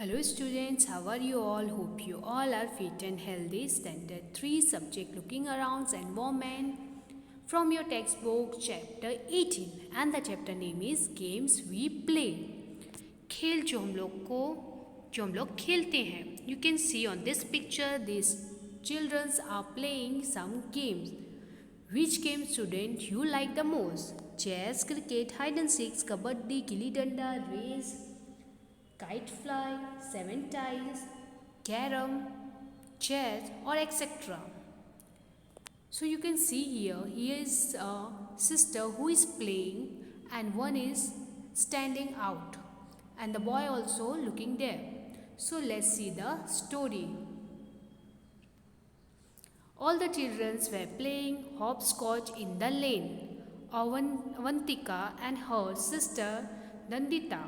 Hello students, how are you all? Hope you all are fit and healthy. Standard 3 subject looking around environment from your textbook chapter 18 and the chapter name is games we play. खेल जो हम लोग खेलते हैं. You can see on this picture these children are playing some games. Which game student you like the most? Chess, cricket, hide and seek, kabaddi, gilli danda, race, kite fly, seven tiles, carom, chess or etc. So you can see here is a sister who is playing and one is standing out and the boy also looking there. So let's see the story. All the children were playing hopscotch in the lane. Avantika and her sister Nandita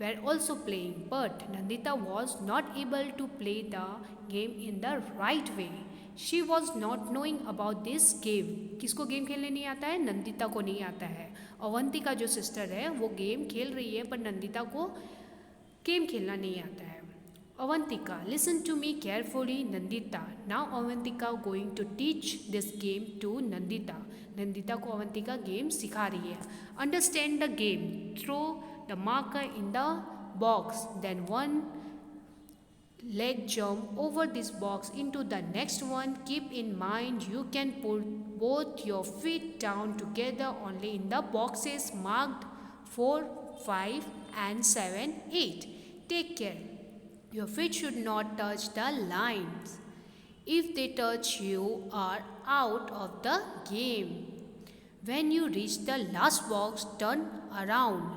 were also playing, but Nandita was not able to play the game in the right way. She was not knowing about this game. किसको game खेलने नहीं आता है? नंदिता को नहीं आता है. अवंतिका जो सिस्टर है वो गेम खेल रही है पर नंदिता को गेम खेलना नहीं आता है. Avantika, listen to me carefully, Nandita. Now Avantika going to teach this game to Nandita. Nandita को अवंतिका गेम सिखा रही है. Understand the game. Throw the marker in the box. Then one leg jump over this box into the next one. Keep in mind you can put both your feet down together only in the boxes marked 4, 5 and 7, 8. Take care. Your feet should not touch the lines. If they touch, you are out of the game. When you reach the last box, turn around.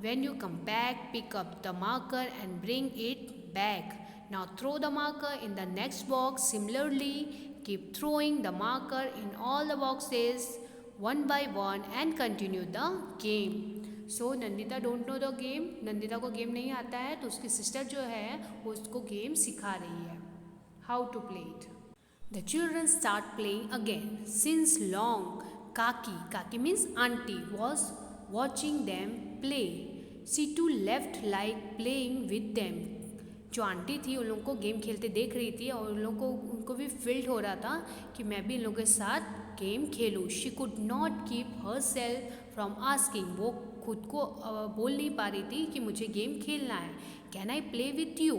When you come back, pick up the marker and bring it back. Now throw the marker in the next box. Similarly, keep throwing the marker in all the boxes one by one and continue the game. So Nandita don't know the game. Nandita को game नहीं आता है तो उसकी sister जो है वो उसको गेम सिखा रही है how to play it. The children start playing again since long. काकी means aunty was watching them play. She too left like playing with them. जो आंटी थी उन लोगों को गेम खेलते देख रही थी और उन लोगों को उनको भी फील हो रहा था कि मैं भी इन लोगों के साथ गेम खेलूँ. She could not keep her self from asking. वो खुद को बोल नहीं पा रही थी कि मुझे गेम खेलना है. Can I play with you?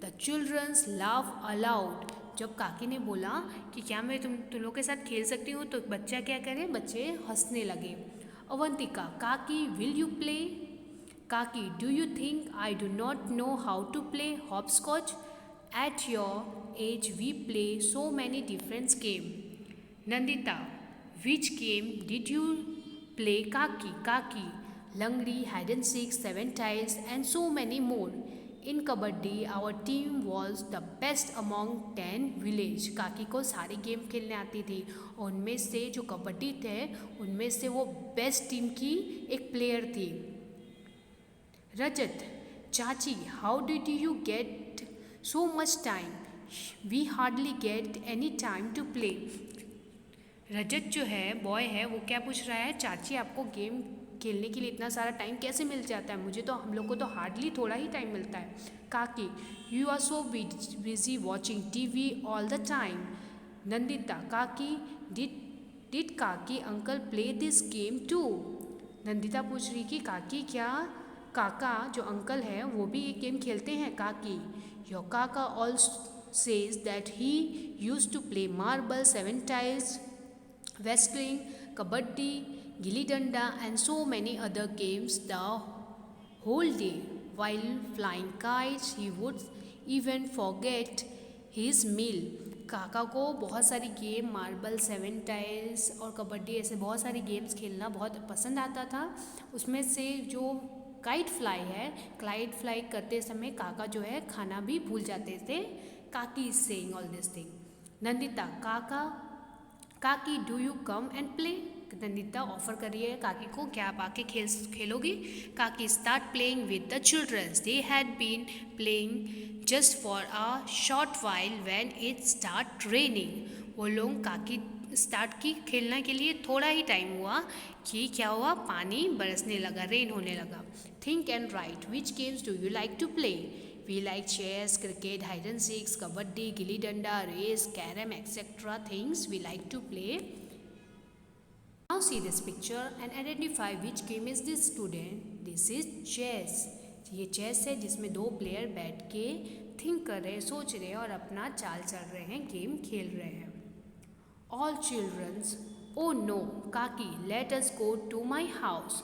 The childrens laugh aloud. जब काकी ने बोला कि क्या मैं तुम लोग के साथ खेल सकती हूँ तो बच्चा क्या करे, बच्चे हंसने लगे. अवंतिका, काकी विल यू प्ले? काकी, do you think I do not know how to play hopscotch? At your age we play so many different game. Nandita, which game did you play? Kaki, Langri, hide and seek, 7 tiles and so many more. In kabaddi, our team was the best among 10 village. काकी को सारी game खेलने आती थी और उनमें से जो कबड्डी थे उनमें से वो बेस्ट टीम की एक प्लेयर थी. रजत, चाची, how did you get so much time? We hardly get any time to play. रजत जो है बॉय है वो क्या पूछ रहा है, चाची आपको गेम खेलने के लिए इतना सारा टाइम कैसे मिल जाता है? मुझे तो हम लोग को तो हार्डली थोड़ा ही टाइम मिलता है. Kaki, you are so busy watching TV all the time. Nandita, kaki, did kaki uncle play this game too? Nandita पूछ रही कि काकी क्या काका जो अंकल है वो भी ये गेम खेलते हैं? Kaki, your kaka also says that he use to play marble, 7 tiles, wrestling, kabaddi, gilli danda and so many other games the whole day. While flying kites, he would even forget his meal. काका को बहुत सारी game marble, 7 tiles और कबड्डी ऐसे बहुत सारी games खेलना बहुत पसंद आता था. उसमें से जो काइट फ्लाई है, काइट फ्लाई करते समय काका जो है खाना भी भूल जाते थे. काकी is saying all this thing. Nandita, काकी do you come and play? Nandita offer कर रही है काकी को, क्या आप आके खेलोगी? Kaki start playing with the childrens. They had been playing just for a short while when it start raining. वो लोग काकी स्टार्ट की खेलने के लिए थोड़ा ही टाइम हुआ कि क्या हुआ, पानी बरसने लगा, रेन होने लगा. Think and write which games do you like to play? We like chess, cricket, hide and seek, kabaddi, gilli danda, race, carom, etc. things we like to play. Now see this picture and identify which game is this student. This is chess. ये chess है जिसमें दो player बैठ के think कर रहे हैं, सोच रहे हैं और अपना चाल चल रहे हैं, गेम खेल रहे हैं. All children's, oh no, Kaki, let us go to my house.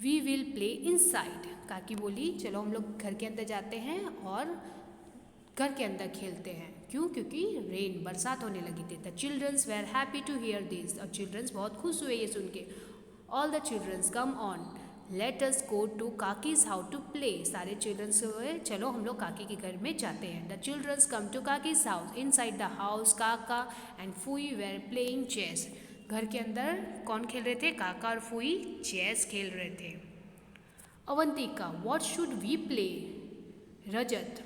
We will play inside. काकी बोली चलो हम लोग घर के अंदर जाते हैं और घर के अंदर खेलते हैं. क्यों? क्योंकि रेन बरसात होने लगी थी. The childrens were happy to hear this. और चिल्ड्रंस बहुत खुश हुए ये सुन के. All the childrens come on, let us go to काकीज हाउ टू प्ले. सारे चिल्ड्रंस हुए चलो हम लोग काकी के घर में जाते हैं. द चिल्ड्रंस कम टू काकीज हाउस. इनसाइड द हाउस काका एंड फूई वेर प्लेइंग चेस. घर के अंदर कौन खेल रहे थे? काका और फूई चेस खेल रहे थे. Avantika, what should we play? Rajat,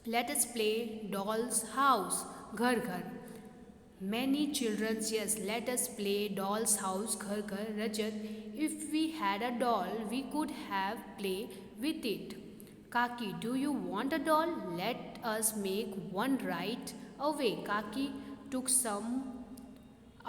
let us play dolls house. घर घर. Many childrens, yes let us play dolls house. घर घर. Rajat, if we had a doll we could have play with it. काकी, do you want a doll? Let us make one right away. काकी took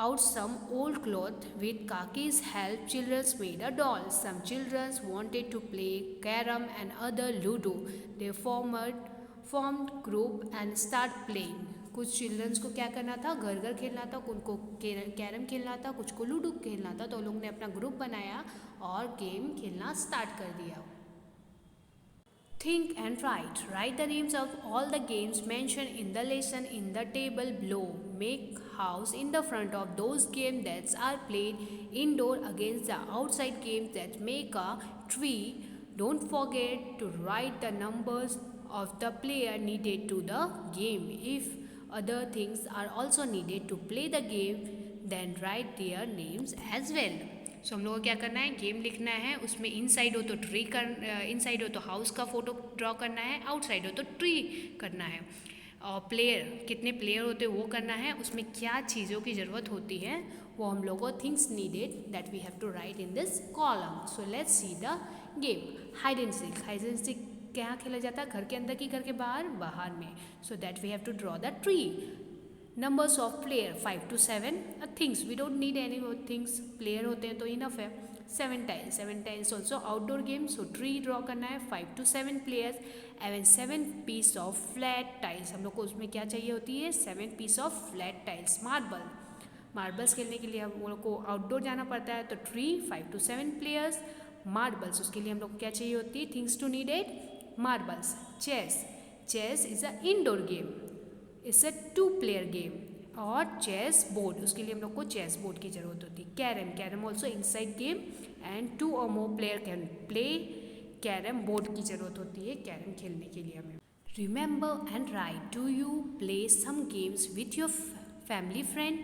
out some old cloth. With Kaki's help, children made a doll. Some children wanted to play carom and other ludo. They formed group and start playing. कुछ children's को क्या करना था? घर घर खेलना था. उनको कैरम खेलना था, कुछ को लूडो खेलना था. तो लोग ने अपना ग्रुप बनाया और गेम खेलना स्टार्ट कर दिया. Think and write. Write the names of all the games mentioned in the lesson in the table below. Make house in the front of those games that are played indoor against the outside games that make a tree. Don't forget to write the numbers of the player needed to the game. If other things are also needed to play the game, then write their names as well. सो हम लोगों को क्या करना है? Game लिखना है. उसमें inside हो तो ट्री इनसाइड हो तो हाउस का फोटो ड्रॉ करना है, आउटसाइड हो तो ट्री करना है. और प्लेयर कितने प्लेयर होते हैं वो करना है. उसमें क्या चीज़ों की ज़रूरत होती है वो हम लोगों को things needed that we have to write in this column. So let's see the game. Hide and seek. Hide and seek कहाँ खेला जाता है? घर के अंदर की घर के बाहर? बाहर में. So that we have to draw the tree. Numbers of player 5 to 7. Things we don't need any more things. Player होते हैं तो इनफ है. 7 tiles. 7 tiles also outdoor game. So tree draw करना है. 5 to 7 players and 7 piece of flat tiles. हम लोग को उसमें क्या चाहिए होती है? 7 piece of flat tiles. Marbles खेलने के लिए हम लोग को आउटडोर जाना पड़ता है. तो ट्री 5 to 7 players. मार्बल्स उसके लिए हम लोग को क्या चाहिए होती है? Things to needed marbles. Chess is a indoor game. It's a 2-player game. और चेस बोर्ड उसके लिए हम लोग को चेस बोर्ड की ज़रूरत होती है. Carrom also inside game and 2 or more player can play. Carrom board की ज़रूरत होती है कैरम खेलने के लिए हमें. Remember and write. Do you play some games with your family friend?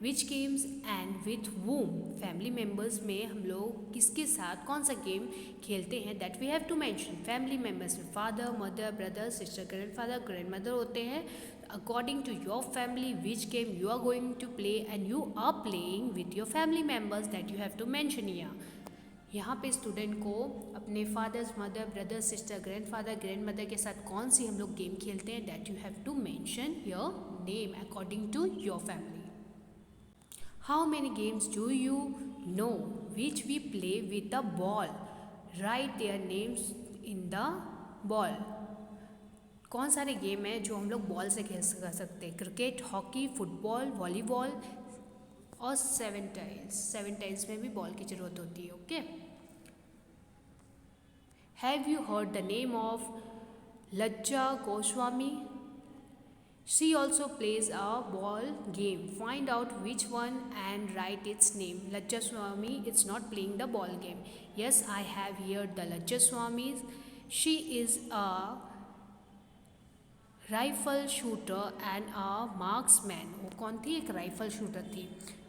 Which games and with whom? Family members में हम लोग किसके साथ कौन सा गेम खेलते हैं? That we have to mention. Family members में father, mother, brother, sister, grandfather, grandmother होते हैं. According to your family, which game you are going to play and you are playing with your family members, that you have to mention here. यहाँ पे student को अपने fathers, mother, brother, sister, grandfather, grandmother के साथ कौन सी हम लोग गेम खेलते हैं that you have to mention your name according to your family. How many games do you know which we play with the ball? Right there names in the ball. कौन सारे गेम हैं जो हम लोग ball से खेल सकते हैं? क्रिकेट, हॉकी, फुटबॉल, वॉलीबॉल और 7 टाइल्स. 7 टाइल्स में भी बॉल की ज़रूरत होती है. Okay. Have you heard the name of Lajja Goswami? She also plays a ball game. Find out which one and write its name. Lajja Swami it's not playing the ball game. Yes, I have heard the Lajja Swami. She is a rifle shooter and a marksman. वो कौन थी? एक rifle shooter थी.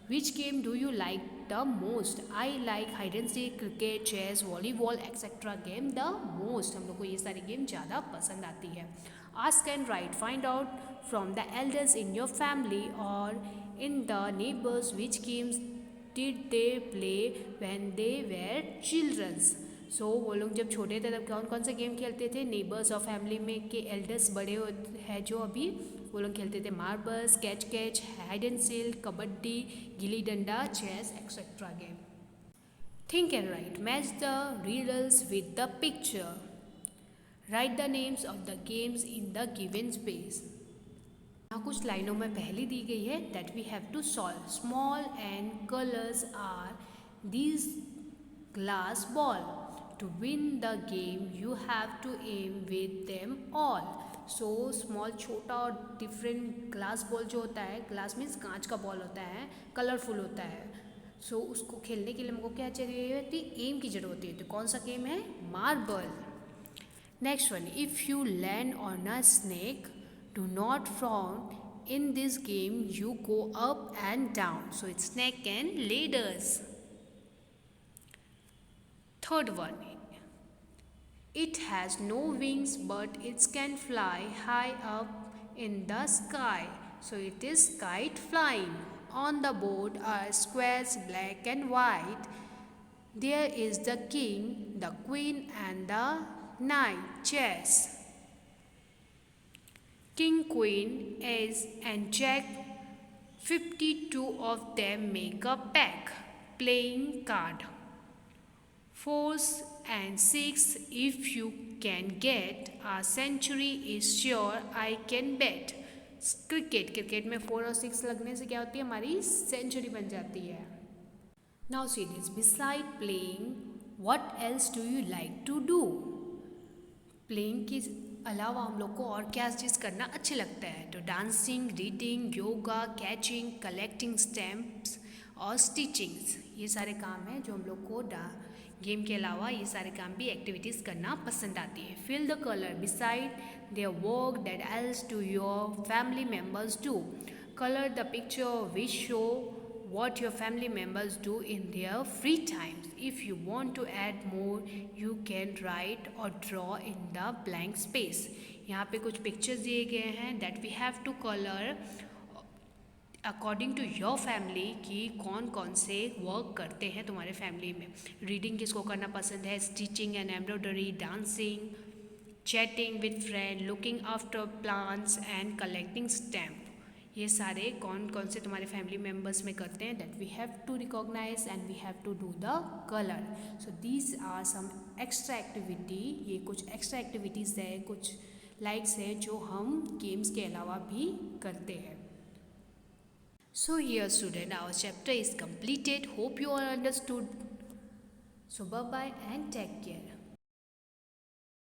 Which game do you like the most? I like hide and seek, cricket, chess, volleyball etcetera game the most. हम लोग को ये सारी गेम ज़्यादा पसंद आती है. Ask and write. Find out from the elders in your family और in the neighbours which games did they play when they were childrens. So वो लोग जब छोटे थे तब कौन कौन से गेम खेलते थे, नेबर्स और फैमिली में के एल्डर्स बड़े हैं जो अभी, वो लोग खेलते थे marbles, catch catch, hide and seek, kabaddi, gilli danda, chess etcetera game. Think and write. Match the riddles with the picture. Write the names of the games in the given space. यहाँ कुछ लाइनों में पहली दी गई है that we have to solve. Small and colors are these glass ball. To win the game, you have to aim with them all. So small छोटा और different glass ball जो होता है, glass means कांच का बॉल होता है, colourful होता है. सो उसको खेलने के लिए हमको क्या चाहिए होती है, एम की जरूरत होती है. तो कौन सा गेम है, marble. Next one, if you land on a snake, do not frown. In this game you go up and down. So it's snake and ladders. Third one, it has no wings but it can fly high up in the sky. So it is kite flying. On the board are squares black and white. There is the king, the queen and the knight. Chess. King, queen, ace and jack. 52 of them make a pack. Playing card. 4 and 6 if you can get. A century is sure I can bet. Cricket में 4 और 6 लगने से क्या होती है, हमारी century बन जाती है. Now see this, beside playing what else do you like to do. Playing के अलावा हम लोग को और क्या चीज़ करना अच्छे लगता है. तो dancing, reading, yoga, catching, collecting stamps और स्टिचिंग्स, ये सारे काम हैं जो हम लोग को गेम के अलावा ये सारे काम भी एक्टिविटीज़ करना पसंद आती है. Fill the colour beside their work that else do your family members do. Colour the picture which show what your family members do in their free times. If you want to add more, you can write or draw in the blank space. यहाँ पे कुछ pictures दिए गए हैं that we have to color according to your family कि कौन कौन से वर्क करते हैं तुम्हारे फैमिली में. रीडिंग किसको करना पसंद है, stitching and embroidery, dancing, chatting with friend, looking after plants and collecting stamp. ये सारे कौन कौन से तुम्हारे फैमिली मेम्बर्स में करते हैं that we have to recognise and we have to do the colour. So these are some extra activity. ये कुछ एक्स्ट्रा एक्टिविटीज़ है, कुछ लाइक्स है जो हम गेम्स के अलावा भी करते हैं. So here student, our chapter is completed. Hope you all understood. So bye bye and take care.